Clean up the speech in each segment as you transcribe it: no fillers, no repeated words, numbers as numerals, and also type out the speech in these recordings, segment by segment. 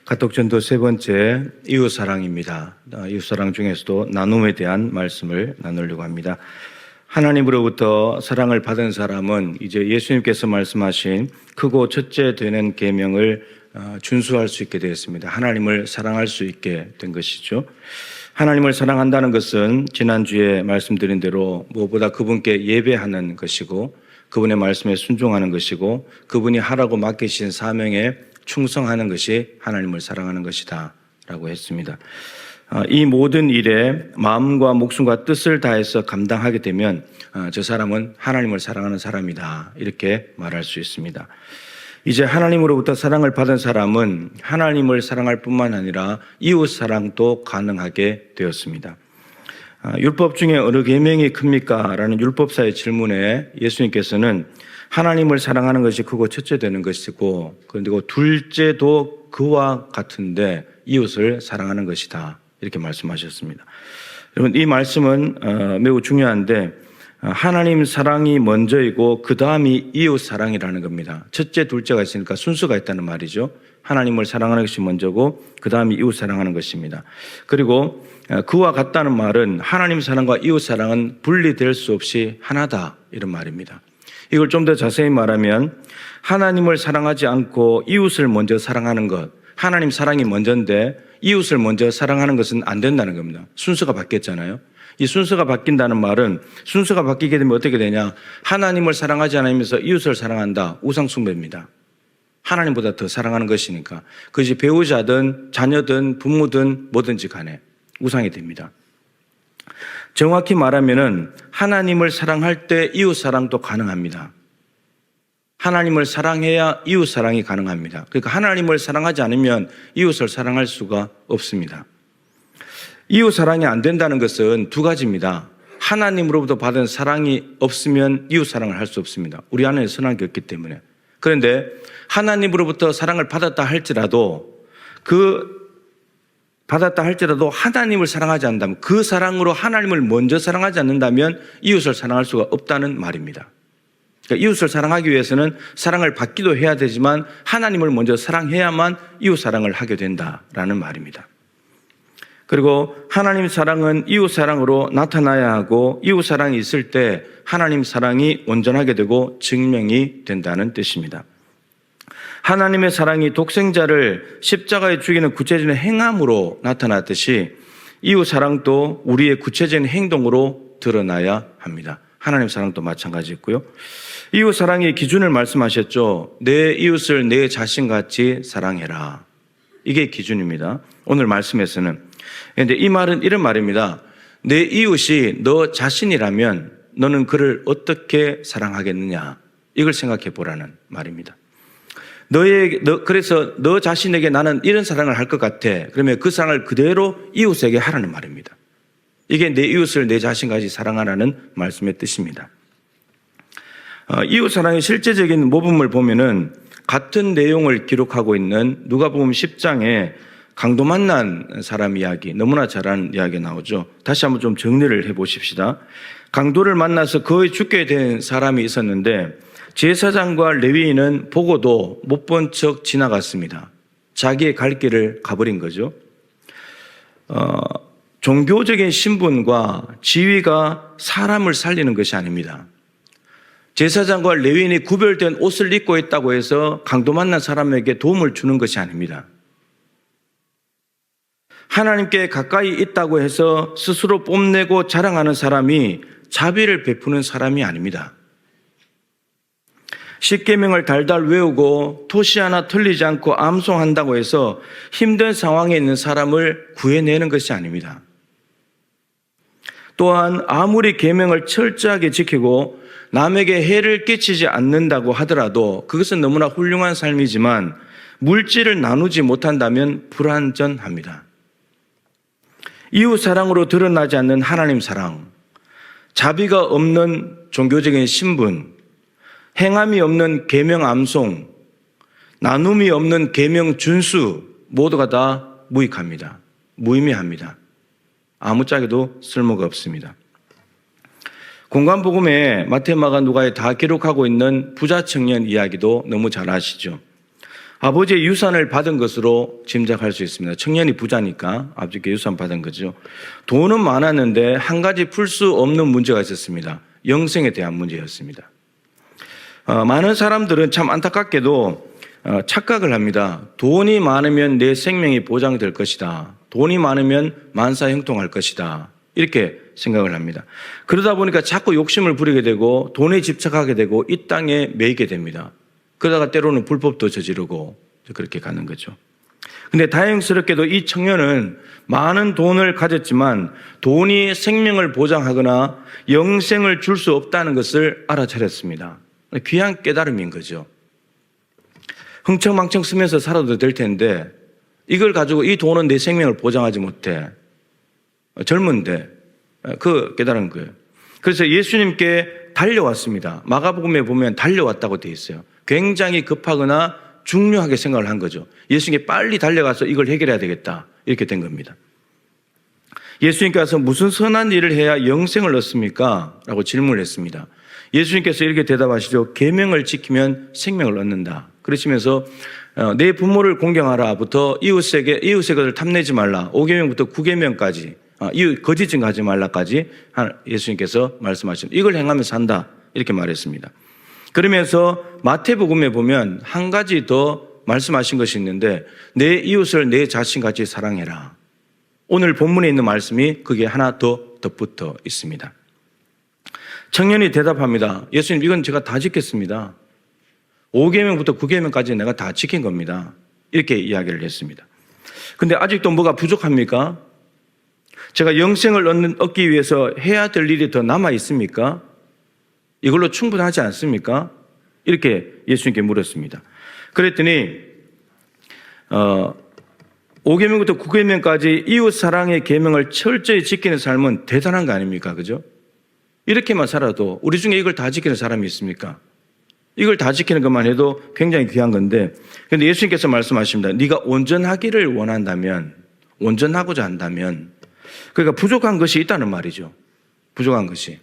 가톡전도 세 번째 이웃사랑입니다. 이웃사랑 중에서도 나눔에 대한 말씀을 나누려고 합니다. 하나님으로부터 사랑을 받은 사람은 이제 예수님께서 말씀하신 크고 첫째 되는 계명을 준수할 수 있게 되었습니다. 하나님을 사랑할 수 있게 된 것이죠. 하나님을 사랑한다는 것은 지난주에 말씀드린 대로 무엇보다 그분께 예배하는 것이고 그분의 말씀에 순종하는 것이고 그분이 하라고 맡기신 사명에 충성하는 것이 하나님을 사랑하는 것이다 라고 했습니다. 이 모든 일에 마음과 목숨과 뜻을 다해서 감당하게 되면 저 사람은 하나님을 사랑하는 사람이다 이렇게 말할 수 있습니다. 이제 하나님으로부터 사랑을 받은 사람은 하나님을 사랑할 뿐만 아니라 이웃 사랑도 가능하게 되었습니다. 율법 중에 어느 계명이 큽니까? 라는 율법사의 질문에 예수님께서는 하나님을 사랑하는 것이 크고 첫째 되는 것이고 그리고 둘째도 그와 같은데 이웃을 사랑하는 것이다 이렇게 말씀하셨습니다. 여러분 이 말씀은 매우 중요한데 하나님 사랑이 먼저이고 그 다음이 이웃 사랑이라는 겁니다. 첫째 둘째가 있으니까 순서가 있다는 말이죠. 하나님을 사랑하는 것이 먼저고 그 다음이 이웃 사랑하는 것입니다. 그리고 그와 같다는 말은 하나님 사랑과 이웃 사랑은 분리될 수 없이 하나다 이런 말입니다. 이걸 좀 더 자세히 말하면 하나님을 사랑하지 않고 이웃을 먼저 사랑하는 것, 하나님 사랑이 먼저인데 이웃을 먼저 사랑하는 것은 안 된다는 겁니다. 순서가 바뀌었잖아요. 이 순서가 바뀐다는 말은 순서가 바뀌게 되면 어떻게 되냐? 하나님을 사랑하지 않으면서 이웃을 사랑한다. 우상숭배입니다. 하나님보다 더 사랑하는 것이니까 그것이 배우자든 자녀든 부모든 뭐든지 간에 우상이 됩니다. 정확히 말하면은 하나님을 사랑할 때 이웃 사랑도 가능합니다. 하나님을 사랑해야 이웃 사랑이 가능합니다. 그러니까 하나님을 사랑하지 않으면 이웃을 사랑할 수가 없습니다. 이웃 사랑이 안 된다는 것은 두 가지입니다. 하나님으로부터 받은 사랑이 없으면 이웃 사랑을 할 수 없습니다. 우리 안에 선한 게 없기 때문에. 그런데 하나님으로부터 사랑을 받았다 할지라도 하나님을 사랑하지 않는다면 그 사랑으로 하나님을 먼저 사랑하지 않는다면 이웃을 사랑할 수가 없다는 말입니다. 그러니까 이웃을 사랑하기 위해서는 사랑을 받기도 해야 되지만 하나님을 먼저 사랑해야만 이웃 사랑을 하게 된다라는 말입니다. 그리고 하나님 사랑은 이웃 사랑으로 나타나야 하고 이웃 사랑이 있을 때 하나님 사랑이 온전하게 되고 증명이 된다는 뜻입니다. 하나님의 사랑이 독생자를 십자가에 죽이는 구체적인 행함으로 나타났듯이 이웃 사랑도 우리의 구체적인 행동으로 드러나야 합니다. 하나님 사랑도 마찬가지였고요. 이웃 사랑의 기준을 말씀하셨죠. 내 이웃을 내 자신같이 사랑해라. 이게 기준입니다. 오늘 말씀에서는. 그런데 이 말은 이런 말입니다. 내 이웃이 너 자신이라면 너는 그를 어떻게 사랑하겠느냐. 이걸 생각해 보라는 말입니다. 그래서 너 자신에게 나는 이런 사랑을 할 것 같아. 그러면 그 사랑을 그대로 이웃에게 하라는 말입니다. 이게 내 이웃을 내 자신까지 사랑하라는 말씀의 뜻입니다. 이웃 사랑의 실제적인 모범을 보면은 같은 내용을 기록하고 있는 누가복음 10장에 강도 만난 사람 이야기, 너무나 잘 아는 이야기 나오죠. 다시 한번 좀 정리를 해보십시다. 강도를 만나서 거의 죽게 된 사람이 있었는데 제사장과 레위인은 보고도 못 본 척 지나갔습니다. 자기의 갈 길을 가버린 거죠. 종교적인 신분과 지위가 사람을 살리는 것이 아닙니다. 제사장과 레위인이 구별된 옷을 입고 있다고 해서 강도 만난 사람에게 도움을 주는 것이 아닙니다. 하나님께 가까이 있다고 해서 스스로 뽐내고 자랑하는 사람이 자비를 베푸는 사람이 아닙니다. 십계명을 달달 외우고 토시 하나 틀리지 않고 암송한다고 해서 힘든 상황에 있는 사람을 구해내는 것이 아닙니다. 또한 아무리 계명을 철저하게 지키고 남에게 해를 끼치지 않는다고 하더라도 그것은 너무나 훌륭한 삶이지만 물질을 나누지 못한다면 불완전합니다. 이웃 사랑으로 드러나지 않는 하나님 사랑, 자비가 없는 종교적인 신분, 행함이 없는 계명 암송, 나눔이 없는 계명 준수 모두가 다 무익합니다. 무의미합니다. 아무짝에도 쓸모가 없습니다. 공관복음에 마태, 마가, 누가에 다 기록하고 있는 부자 청년 이야기도 너무 잘 아시죠. 아버지의 유산을 받은 것으로 짐작할 수 있습니다. 청년이 부자니까 아버지께 유산 받은 거죠. 돈은 많았는데 한 가지 풀 수 없는 문제가 있었습니다. 영생에 대한 문제였습니다. 많은 사람들은 참 안타깝게도 착각을 합니다. 돈이 많으면 내 생명이 보장될 것이다. 돈이 많으면 만사형통할 것이다. 이렇게 생각을 합니다. 그러다 보니까 자꾸 욕심을 부리게 되고 돈에 집착하게 되고 이 땅에 매이게 됩니다. 그러다가 때로는 불법도 저지르고 그렇게 가는 거죠. 근데 다행스럽게도 이 청년은 많은 돈을 가졌지만 돈이 생명을 보장하거나 영생을 줄 수 없다는 것을 알아차렸습니다. 귀한 깨달음인 거죠. 흥청망청 쓰면서 살아도 될 텐데 이걸 가지고 이 돈은 내 생명을 보장하지 못해. 젊은데 그 깨달은 거예요. 그래서 예수님께 달려왔습니다. 마가복음에 보면 달려왔다고 돼 있어요. 굉장히 급하거나 중요하게 생각을 한 거죠. 예수님께 빨리 달려가서 이걸 해결해야 되겠다. 이렇게 된 겁니다. 예수님께서 무슨 선한 일을 해야 영생을 얻습니까? 라고 질문을 했습니다. 예수님께서 이렇게 대답하시죠. 계명을 지키면 생명을 얻는다. 그러시면서 내 부모를 공경하라부터 이웃의 것을 탐내지 말라. 5계명부터 9계명까지 이웃 거짓 증거하지 말라까지 예수님께서 말씀하신 이걸 행하면 산다. 이렇게 말했습니다. 그러면서 마태복음에 보면 한 가지 더 말씀하신 것이 있는데 내 이웃을 내 자신같이 사랑해라. 오늘 본문에 있는 말씀이 그게 하나 더 덧붙어 있습니다. 청년이 대답합니다. 예수님 이건 제가 다 지켰습니다. 5계명부터 9계명까지 내가 다 지킨 겁니다. 이렇게 이야기를 했습니다. 근데 아직도 뭐가 부족합니까? 제가 영생을 얻기 위해서 해야 될 일이 더 남아 있습니까? 이걸로 충분하지 않습니까? 이렇게 예수님께 물었습니다. 그랬더니 5계명부터 9계명까지 이웃 사랑의 계명을 철저히 지키는 삶은 대단한 거 아닙니까? 그죠? 이렇게만 살아도 우리 중에 이걸 다 지키는 사람이 있습니까? 이걸 다 지키는 것만 해도 굉장히 귀한 건데 그런데 예수님께서 말씀하십니다. 네가 온전하기를 원한다면 온전하고자 한다면 그러니까 부족한 것이 있다는 말이죠. 부족한 것이.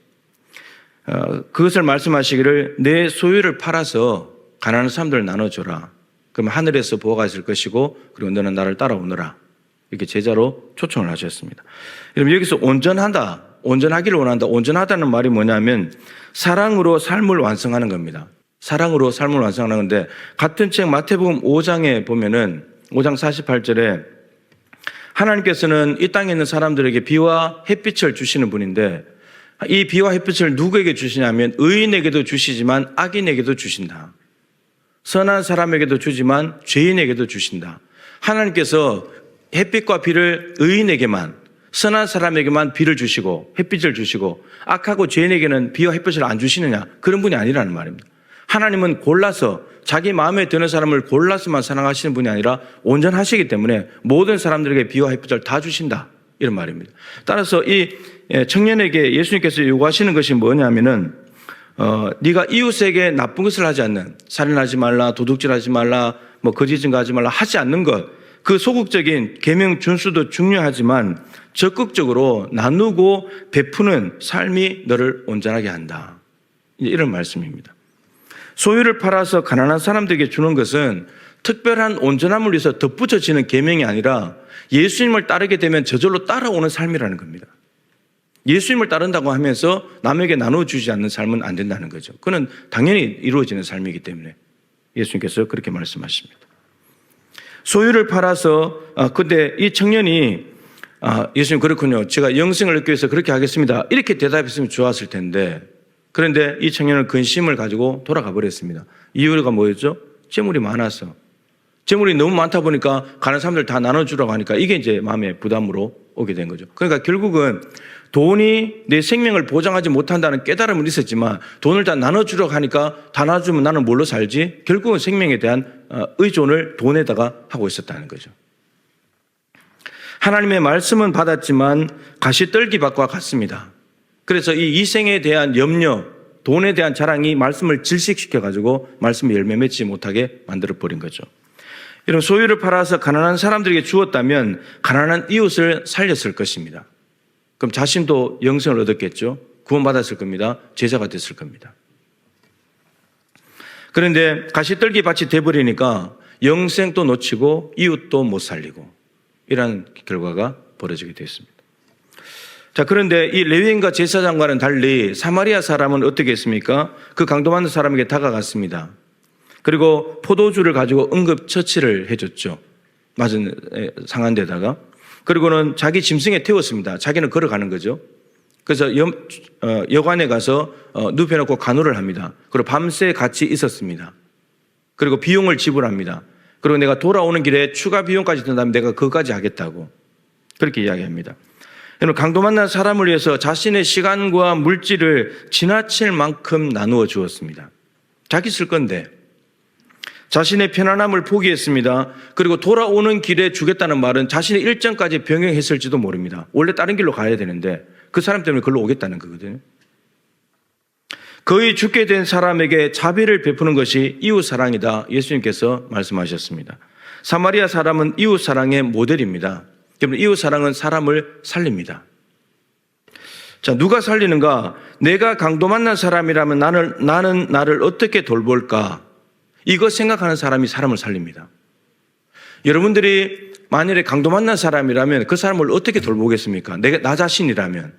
그것을 말씀하시기를 내 소유를 팔아서 가난한 사람들을 나눠줘라. 그러면 하늘에서 보호가 있을 것이고 그리고 너는 나를 따라오너라. 이렇게 제자로 초청을 하셨습니다. 여러분 여기서 온전하다, 온전하기를 원한다. 온전하다는 말이 뭐냐면 사랑으로 삶을 완성하는 겁니다. 사랑으로 삶을 완성하는 건데 같은 책 마태복음 5장에 보면은 5장 48절에 하나님께서는 이 땅에 있는 사람들에게 비와 햇빛을 주시는 분인데 이 비와 햇빛을 누구에게 주시냐면 의인에게도 주시지만 악인에게도 주신다. 선한 사람에게도 주지만 죄인에게도 주신다. 하나님께서 햇빛과 비를 의인에게만 선한 사람에게만 비를 주시고 햇빛을 주시고 악하고 죄인에게는 비와 햇빛을 안 주시느냐? 그런 분이 아니라는 말입니다. 하나님은 골라서 자기 마음에 드는 사람을 골라서만 사랑하시는 분이 아니라 온전하시기 때문에 모든 사람들에게 비와 햇빛을 다 주신다. 이런 말입니다. 따라서 이 청년에게 예수님께서 요구하시는 것이 뭐냐면은 네가 이웃에게 나쁜 것을 하지 않는 살인하지 말라, 도둑질하지 말라, 뭐 거짓 증거하지 말라 하지 않는 것, 그 소극적인 계명 준수도 중요하지만 적극적으로 나누고 베푸는 삶이 너를 온전하게 한다. 이런 말씀입니다. 소유를 팔아서 가난한 사람들에게 주는 것은 특별한 온전함을 위해서 덧붙여지는 계명이 아니라 예수님을 따르게 되면 저절로 따라오는 삶이라는 겁니다. 예수님을 따른다고 하면서 남에게 나눠주지 않는 삶은 안 된다는 거죠. 그건 당연히 이루어지는 삶이기 때문에 예수님께서 그렇게 말씀하십니다. 소유를 팔아서 근데 이 청년이 예수님 그렇군요. 제가 영생을 얻기 위해서 그렇게 하겠습니다. 이렇게 대답했으면 좋았을 텐데 그런데 이 청년은 근심을 가지고 돌아가 버렸습니다. 이유가 뭐였죠? 재물이 많아서. 재물이 너무 많다 보니까 가는 사람들 다 나눠주라고 하니까 이게 이제 마음의 부담으로 오게 된 거죠. 그러니까 결국은 돈이 내 생명을 보장하지 못한다는 깨달음은 있었지만 돈을 다 나눠주려고 하니까 다 나눠주면 나는 뭘로 살지? 결국은 생명에 대한 의존을 돈에다가 하고 있었다는 거죠. 하나님의 말씀은 받았지만 가시떨기밭과 같습니다. 그래서 이 이생에 대한 염려, 돈에 대한 자랑이 말씀을 질식시켜가지고 말씀의 열매 맺지 못하게 만들어버린 거죠. 이런 소유를 팔아서 가난한 사람들에게 주었다면 가난한 이웃을 살렸을 것입니다. 그럼 자신도 영생을 얻었겠죠. 구원받았을 겁니다. 제자가 됐을 겁니다. 그런데 가시떨기 밭이 돼버리니까 영생도 놓치고 이웃도 못 살리고 이러한 결과가 벌어지게 됐습니다. 자, 그런데 이 레위인과 제사장과는 달리 사마리아 사람은 어떻게 했습니까? 그 강도 많은 사람에게 다가갔습니다. 그리고 포도주를 가지고 응급처치를 해줬죠. 맞은 상한 데다가. 그리고는 자기 짐승에 태웠습니다. 자기는 걸어가는 거죠. 그래서 여관에 가서 눕혀놓고 간호를 합니다. 그리고 밤새 같이 있었습니다. 그리고 비용을 지불합니다. 그리고 내가 돌아오는 길에 추가 비용까지 든다면 내가 그거까지 하겠다고 그렇게 이야기합니다. 여러분, 강도 만난 사람을 위해서 자신의 시간과 물질을 지나칠 만큼 나누어 주었습니다. 자기 쓸 건데 자신의 편안함을 포기했습니다. 그리고 돌아오는 길에 주겠다는 말은 자신의 일정까지 변경했을지도 모릅니다. 원래 다른 길로 가야 되는데 그 사람 때문에 그걸로 오겠다는 거거든요. 거의 죽게 된 사람에게 자비를 베푸는 것이 이웃사랑이다. 예수님께서 말씀하셨습니다. 사마리아 사람은 이웃사랑의 모델입니다. 여러분, 이웃사랑은 사람을 살립니다. 자, 누가 살리는가? 내가 강도 만난 사람이라면 나는 나를 어떻게 돌볼까? 이거 생각하는 사람이 사람을 살립니다. 여러분들이 만일에 강도 만난 사람이라면 그 사람을 어떻게 돌보겠습니까? 나 자신이라면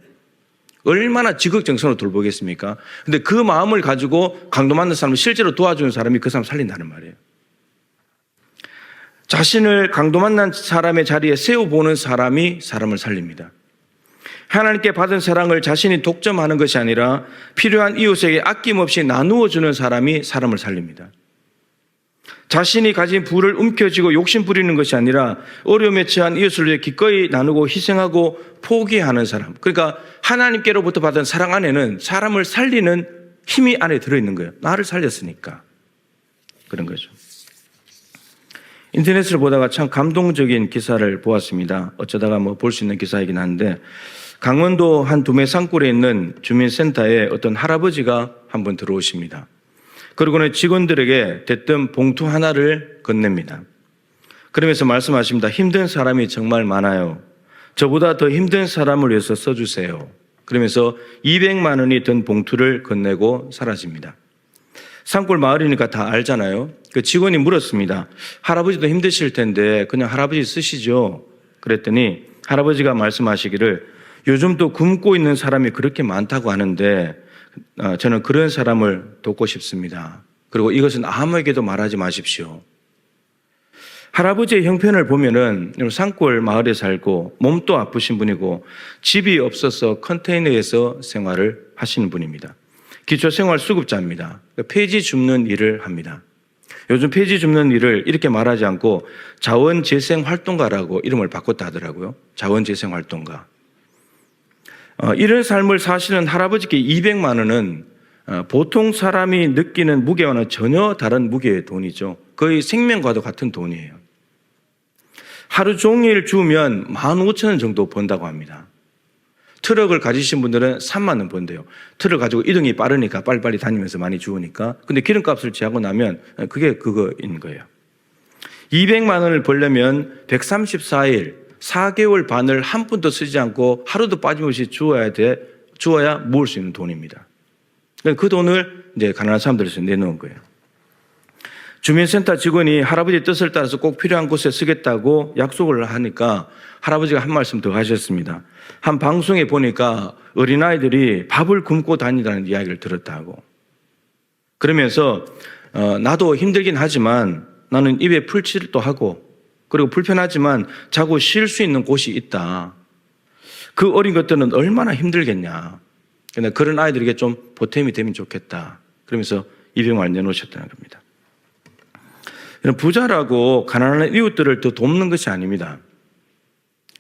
얼마나 지극정성으로 돌보겠습니까? 근데 그 마음을 가지고 강도 만난 사람을 실제로 도와주는 사람이 그 사람 살린다는 말이에요. 자신을 강도 만난 사람의 자리에 세워보는 사람이 사람을 살립니다. 하나님께 받은 사랑을 자신이 독점하는 것이 아니라 필요한 이웃에게 아낌없이 나누어 주는 사람이 사람을 살립니다. 자신이 가진 부를 움켜쥐고 욕심 부리는 것이 아니라 어려움에 처한 이웃을 위해 기꺼이 나누고 희생하고 포기하는 사람. 그러니까 하나님께로부터 받은 사랑 안에는 사람을 살리는 힘이 안에 들어있는 거예요. 나를 살렸으니까. 그런 거죠. 인터넷을 보다가 참 감동적인 기사를 보았습니다. 어쩌다가 볼 수 있는 기사이긴 한데, 강원도 한 두메 산골에 있는 주민센터에 어떤 할아버지가 한 분 들어오십니다. 그리고는 직원들에게 대뜸 봉투 하나를 건넵니다. 그러면서 말씀하십니다. 힘든 사람이 정말 많아요. 저보다 더 힘든 사람을 위해서 써주세요. 그러면서 200만 원이 든 봉투를 건네고 사라집니다. 산골 마을이니까 다 알잖아요. 그 직원이 물었습니다. 할아버지도 힘드실 텐데 그냥 할아버지 쓰시죠. 그랬더니 할아버지가 말씀하시기를 요즘 또 굶고 있는 사람이 그렇게 많다고 하는데 저는 그런 사람을 돕고 싶습니다. 그리고 이것은 아무에게도 말하지 마십시오. 할아버지의 형편을 보면은 산골 마을에 살고 몸도 아프신 분이고 집이 없어서 컨테이너에서 생활을 하시는 분입니다. 기초생활수급자입니다. 폐지 줍는 일을 합니다. 요즘 폐지 줍는 일을 이렇게 말하지 않고 자원재생활동가라고 이름을 바꿨다 하더라고요. 자원재생활동가. 이런 삶을 사시는 할아버지께 200만 원은 보통 사람이 느끼는 무게와는 전혀 다른 무게의 돈이죠. 거의 생명과도 같은 돈이에요. 하루 종일 주면 15,000원 정도 번다고 합니다. 트럭을 가지신 분들은 3만 원 번대요. 트럭 가지고 이동이 빠르니까 빨리빨리 다니면서 많이 주우니까. 근데 기름값을 제하고 나면 그게 그거인 거예요. 200만 원을 벌려면 134일 4개월 반을 한 푼도 쓰지 않고 하루도 빠짐없이 주어야 모을 수 있는 돈입니다. 그 돈을 이제 가난한 사람들에서 내놓은 거예요. 주민센터 직원이 할아버지의 뜻을 따라서 꼭 필요한 곳에 쓰겠다고 약속을 하니까 할아버지가 한 말씀 더 하셨습니다. 한 방송에 보니까 어린아이들이 밥을 굶고 다니다는 이야기를 들었다고. 그러면서 나도 힘들긴 하지만 나는 입에 풀칠도 하고 그리고 불편하지만 자고 쉴 수 있는 곳이 있다. 그 어린 것들은 얼마나 힘들겠냐. 근데 그런 아이들에게 좀 보탬이 되면 좋겠다. 그러면서 200만 원 내놓으셨다는 겁니다. 부자라고 가난한 이웃들을 더 돕는 것이 아닙니다.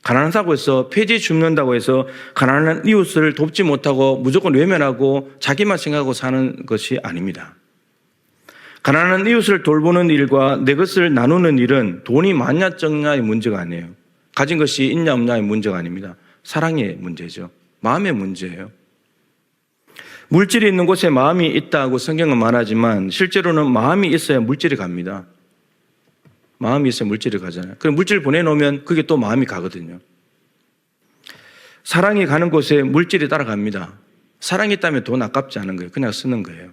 가난하다고 해서 폐지 줍는다고 해서 가난한 이웃을 돕지 못하고 무조건 외면하고 자기만 생각하고 사는 것이 아닙니다. 가난한 이웃을 돌보는 일과 내 것을 나누는 일은 돈이 많냐 적냐의 문제가 아니에요. 가진 것이 있냐 없냐의 문제가 아닙니다. 사랑의 문제죠. 마음의 문제예요. 물질이 있는 곳에 마음이 있다고 성경은 말하지만 실제로는 마음이 있어야 물질이 갑니다. 마음이 있어야 물질이 가잖아요. 그럼 물질을 보내놓으면 그게 또 마음이 가거든요. 사랑이 가는 곳에 물질이 따라갑니다. 사랑이 있다면 돈 아깝지 않은 거예요. 그냥 쓰는 거예요.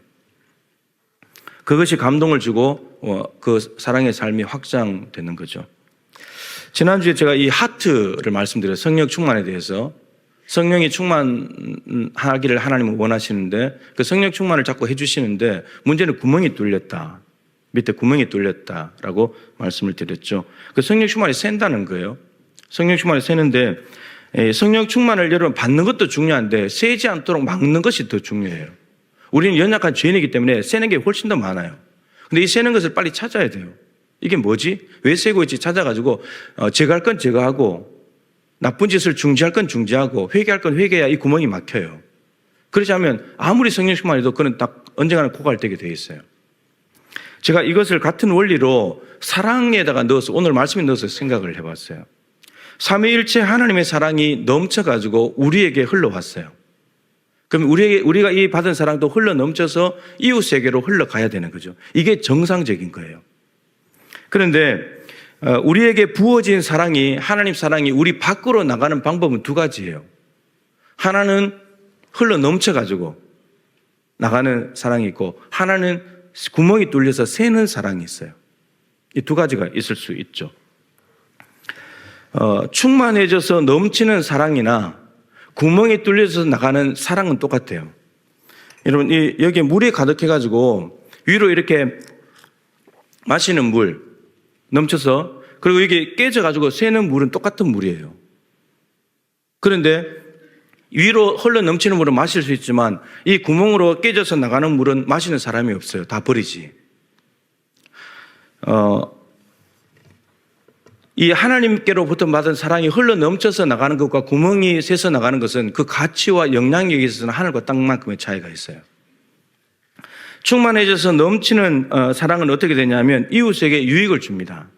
그것이 감동을 주고 그 사랑의 삶이 확장되는 거죠. 지난주에 제가 이 하트를 말씀드려요. 성령 충만에 대해서. 성령이 충만하기를 하나님은 원하시는데 그 성령 충만을 자꾸 해주시는데 문제는 구멍이 뚫렸다. 밑에 구멍이 뚫렸다라고 말씀을 드렸죠. 그 성령 충만이 샌다는 거예요. 성령 충만이 새는데 성령 충만을 여러분 받는 것도 중요한데 새지 않도록 막는 것이 더 중요해요. 우리는 연약한 죄인이기 때문에 새는 게 훨씬 더 많아요. 근데 이 새는 것을 빨리 찾아야 돼요. 이게 뭐지? 왜 새고 있지? 찾아가지고 제거할 건 제거하고 나쁜 짓을 중지할 건 중지하고 회개할 건 회개해야 이 구멍이 막혀요. 그렇지 않으면 아무리 성령 충만해도 그는 딱 언젠가는 고갈되게 돼 있어요. 제가 이것을 같은 원리로 사랑에다가 넣어서 오늘 말씀에 넣어서 생각을 해봤어요. 삼위일체 하나님의 사랑이 넘쳐가지고 우리에게 흘러왔어요. 그럼 우리가 이 받은 사랑도 흘러 넘쳐서 이웃에게로 흘러가야 되는 거죠. 이게 정상적인 거예요. 그런데 우리에게 부어진 사랑이 하나님 사랑이 우리 밖으로 나가는 방법은 두 가지예요. 하나는 흘러 넘쳐가지고 나가는 사랑이 있고 하나는 구멍이 뚫려서 새는 사랑이 있어요. 이 두 가지가 있을 수 있죠. 충만해져서 넘치는 사랑이나 구멍이 뚫려서 나가는 사랑은 똑같아요. 여러분 여기에 물이 가득해가지고 위로 이렇게 마시는 물 넘쳐서 그리고 이게 깨져가지고 새는 물은 똑같은 물이에요. 그런데 위로 흘러 넘치는 물은 마실 수 있지만 이 구멍으로 깨져서 나가는 물은 마시는 사람이 없어요. 다 버리지. 이 하나님께로부터 받은 사랑이 흘러 넘쳐서 나가는 것과 구멍이 새서 나가는 것은 그 가치와 영향력에 있어서는 하늘과 땅만큼의 차이가 있어요. 충만해져서 넘치는 사랑은 어떻게 되냐면 이웃에게 유익을 줍니다.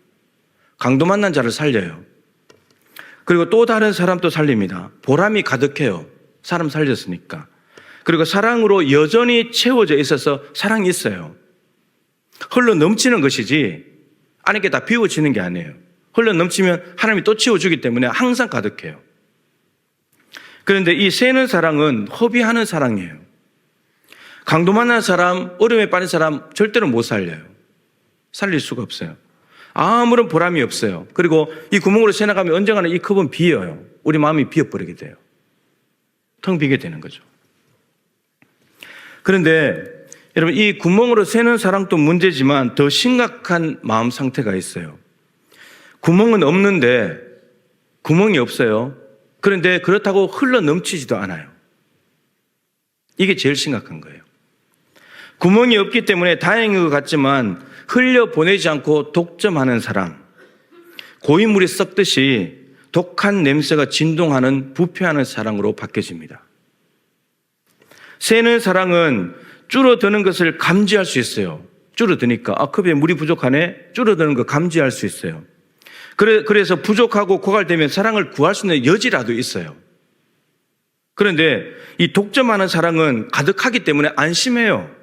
강도 만난 자를 살려요. 그리고 또 다른 사람도 살립니다. 보람이 가득해요. 사람 살렸으니까. 그리고 사랑으로 여전히 채워져 있어서 사랑이 있어요. 흘러 넘치는 것이지 안에 게 다 비워지는 게 아니에요. 흘러 넘치면 하나님이 또 채워주기 때문에 항상 가득해요. 그런데 이 새는 사랑은 허비하는 사랑이에요. 강도 만난 사람, 어려움에 빠진 사람 절대로 못 살려요. 살릴 수가 없어요. 아무런 보람이 없어요. 그리고 이 구멍으로 새나가면 언젠가는 이 컵은 비어요. 우리 마음이 비어버리게 돼요. 텅 비게 되는 거죠. 그런데 여러분 이 구멍으로 새는 사랑도 문제지만 더 심각한 마음 상태가 있어요. 구멍은 없는데 구멍이 없어요. 그런데 그렇다고 흘러 넘치지도 않아요. 이게 제일 심각한 거예요. 구멍이 없기 때문에 다행인 것 같지만 흘려보내지 않고 독점하는 사람, 고인물이 썩듯이 독한 냄새가 진동하는 부패하는 사랑으로 바뀌어집니다. 새는 사랑은 줄어드는 것을 감지할 수 있어요. 줄어드니까 컵에 물이 부족하네, 줄어드는 거 감지할 수 있어요. 그래서 부족하고 고갈되면 사랑을 구할 수 있는 여지라도 있어요. 그런데 이 독점하는 사랑은 가득하기 때문에 안심해요.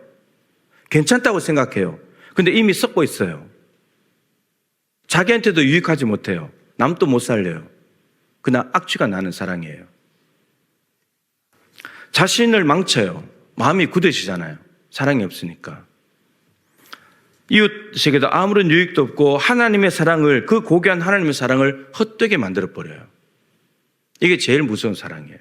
괜찮다고 생각해요. 근데 이미 썩고 있어요. 자기한테도 유익하지 못해요. 남도 못 살려요. 그냥 악취가 나는 사랑이에요. 자신을 망쳐요. 마음이 굳어지잖아요. 사랑이 없으니까. 이웃에게도 아무런 유익도 없고 하나님의 사랑을, 그 고귀한 하나님의 사랑을 헛되게 만들어버려요. 이게 제일 무서운 사랑이에요.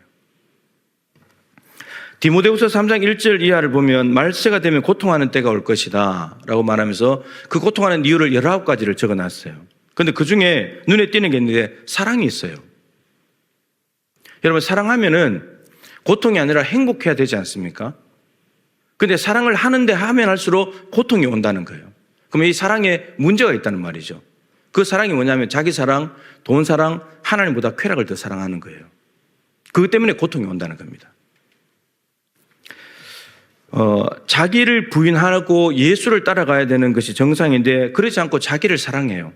디모데후서 3장 1절 이하를 보면 말세가 되면 고통하는 때가 올 것이다 라고 말하면서 그 고통하는 이유를 19가지를 적어놨어요. 그런데 그 중에 눈에 띄는 게 있는데 사랑이 있어요. 여러분 사랑하면은 고통이 아니라 행복해야 되지 않습니까? 근데 사랑을 하는데 하면 할수록 고통이 온다는 거예요. 그러면 이 사랑에 문제가 있다는 말이죠. 그 사랑이 뭐냐면 자기 사랑, 돈 사랑, 하나님보다 쾌락을 더 사랑하는 거예요. 그것 때문에 고통이 온다는 겁니다. 자기를 부인하고 예수를 따라가야 되는 것이 정상인데 그렇지 않고 자기를 사랑해요.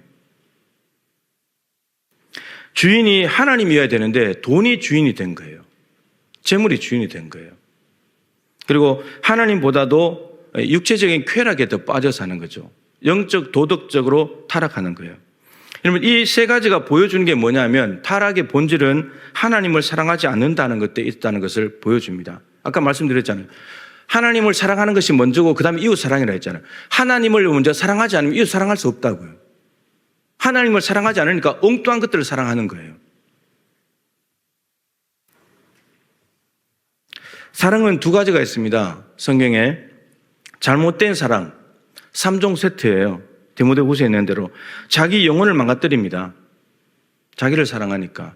주인이 하나님이어야 되는데 돈이 주인이 된 거예요. 재물이 주인이 된 거예요. 그리고 하나님보다도 육체적인 쾌락에 더 빠져 사는 거죠. 영적, 도덕적으로 타락하는 거예요. 여러분 이 세 가지가 보여주는 게 뭐냐면 타락의 본질은 하나님을 사랑하지 않는다는 것에 있다는 것을 보여줍니다. 아까 말씀드렸잖아요. 하나님을 사랑하는 것이 먼저고 그 다음에 이웃 사랑이라 했잖아요. 하나님을 먼저 사랑하지 않으면 이웃 사랑할 수 없다고요. 하나님을 사랑하지 않으니까 엉뚱한 것들을 사랑하는 거예요. 사랑은 두 가지가 있습니다. 성경에 잘못된 사랑, 3종 세트예요. 디모데후서에 있는 대로 자기 영혼을 망가뜨립니다. 자기를 사랑하니까.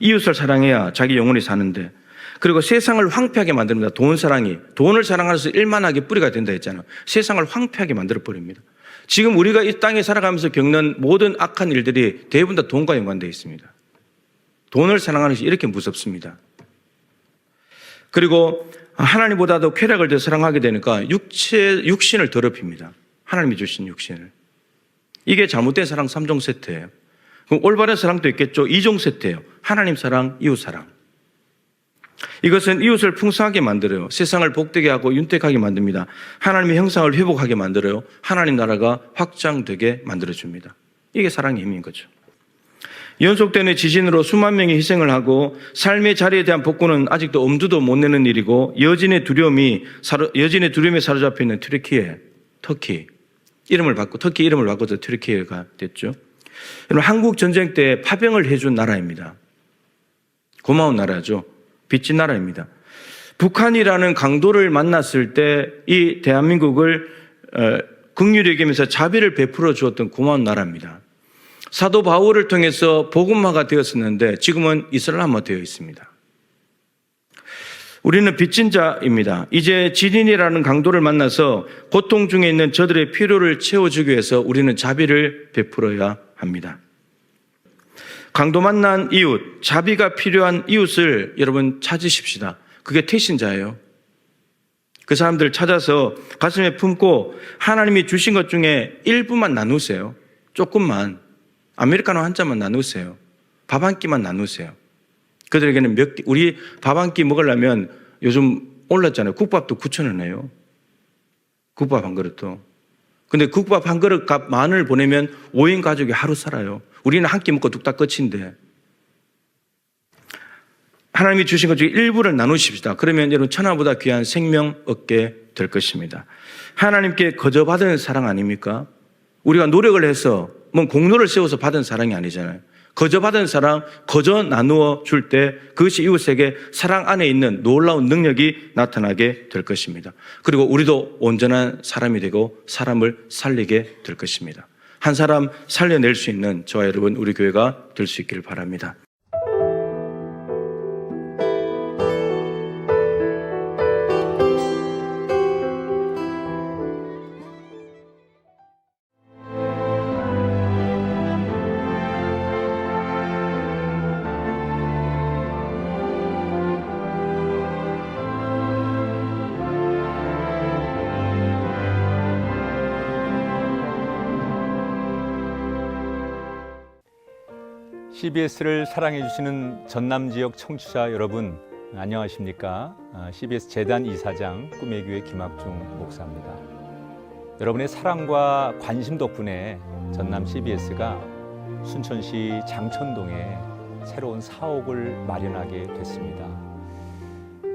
이웃을 사랑해야 자기 영혼이 사는데, 그리고 세상을 황폐하게 만듭니다. 돈을 사랑하면서 일만하게 뿌리가 된다 했잖아요. 세상을 황폐하게 만들어버립니다. 지금 우리가 이 땅에 살아가면서 겪는 모든 악한 일들이 대부분 다 돈과 연관되어 있습니다. 돈을 사랑하는 것이 이렇게 무섭습니다. 그리고 하나님보다도 쾌락을 더 사랑하게 되니까 육신을 더럽힙니다. 하나님이 주신 육신을. 이게 잘못된 사랑 3종 세트예요. 그럼 올바른 사랑도 있겠죠. 2종 세트예요. 하나님 사랑, 이웃 사랑. 이것은 이웃을 풍성하게 만들어요. 세상을 복되게 하고 윤택하게 만듭니다. 하나님의 형상을 회복하게 만들어요. 하나님 나라가 확장되게 만들어줍니다. 이게 사랑의 힘인 거죠. 연속되는 지진으로 수만 명이 희생을 하고 삶의 자리에 대한 복구는 아직도 엄두도 못 내는 일이고, 여진의 두려움에 사로잡혀 있는 터키 이름을 바꿔서 튀르키예가 됐죠. 여러분, 한국 전쟁 때 파병을 해준 나라입니다. 고마운 나라죠. 빚진 나라입니다. 북한이라는 강도를 만났을 때 이 대한민국을 긍휼히 여기면서 자비를 베풀어 주었던 고마운 나라입니다. 사도 바울을 통해서 복음화가 되었었는데 지금은 이슬람화 되어 있습니다. 우리는 빚진 자입니다. 이제 지린이라는 강도를 만나서 고통 중에 있는 저들의 필요를 채워주기 위해서 우리는 자비를 베풀어야 합니다. 강도 만난 이웃, 자비가 필요한 이웃을 여러분 찾으십시다. 그게 태신자예요. 그 사람들을 찾아서 가슴에 품고 하나님이 주신 것 중에 일부만 나누세요. 조금만. 아메리카노 한 잔만 나누세요. 밥 한 끼만 나누세요. 그들에게는 우리 밥 한 끼 먹으려면 요즘 올랐잖아요. 국밥도 9,000원이에요. 국밥 한 그릇도. 근데 국밥 한 그릇 값 10,000원을 보내면 5인 가족이 하루 살아요. 우리는 한 끼 먹고 뚝딱 끝인데. 하나님이 주신 것 중에 일부를 나누십시다. 그러면 여러분 천하보다 귀한 생명 얻게 될 것입니다. 하나님께 거저 받은 사랑 아닙니까? 우리가 노력을 해서 공로를 세워서 받은 사랑이 아니잖아요. 거저 받은 사랑, 거저 나누어 줄 때 그것이 이웃에게 사랑 안에 있는 놀라운 능력이 나타나게 될 것입니다. 그리고 우리도 온전한 사람이 되고 사람을 살리게 될 것입니다. 한 사람 살려낼 수 있는 저와 여러분, 우리 교회가 될 수 있기를 바랍니다. CBS를 사랑해 주시는 전남 지역 청취자 여러분, 안녕하십니까? CBS 재단 이사장 꿈의 교회 김학중 목사입니다. 여러분의 사랑과 관심 덕분에 전남 CBS가 순천시 장천동에 새로운 사옥을 마련하게 됐습니다.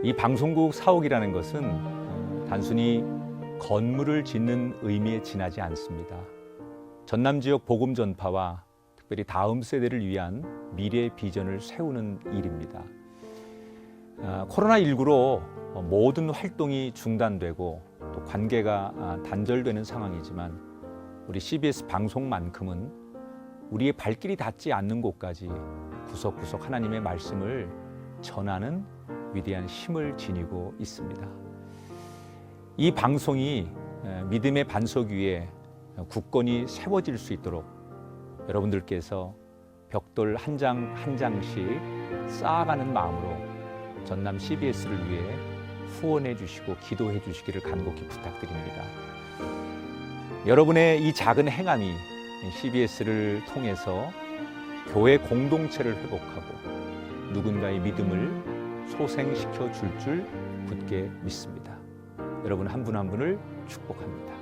이 방송국 사옥이라는 것은 단순히 건물을 짓는 의미에 지나지 않습니다. 전남 지역 복음 전파와 특별히 다음 세대를 위한 미래 비전을 세우는 일입니다. 코로나19로 모든 활동이 중단되고 또 관계가 단절되는 상황이지만 우리 CBS 방송만큼은 우리의 발길이 닿지 않는 곳까지 구석구석 하나님의 말씀을 전하는 위대한 힘을 지니고 있습니다. 이 방송이 믿음의 반석 위에 굳건히 세워질 수 있도록 여러분들께서 벽돌 한 장 한 장씩 쌓아가는 마음으로 전남 CBS를 위해 후원해 주시고 기도해 주시기를 간곡히 부탁드립니다. 여러분의 이 작은 행함이 CBS를 통해서 교회 공동체를 회복하고 누군가의 믿음을 소생시켜 줄 굳게 믿습니다. 여러분 한 분 한 분을 축복합니다.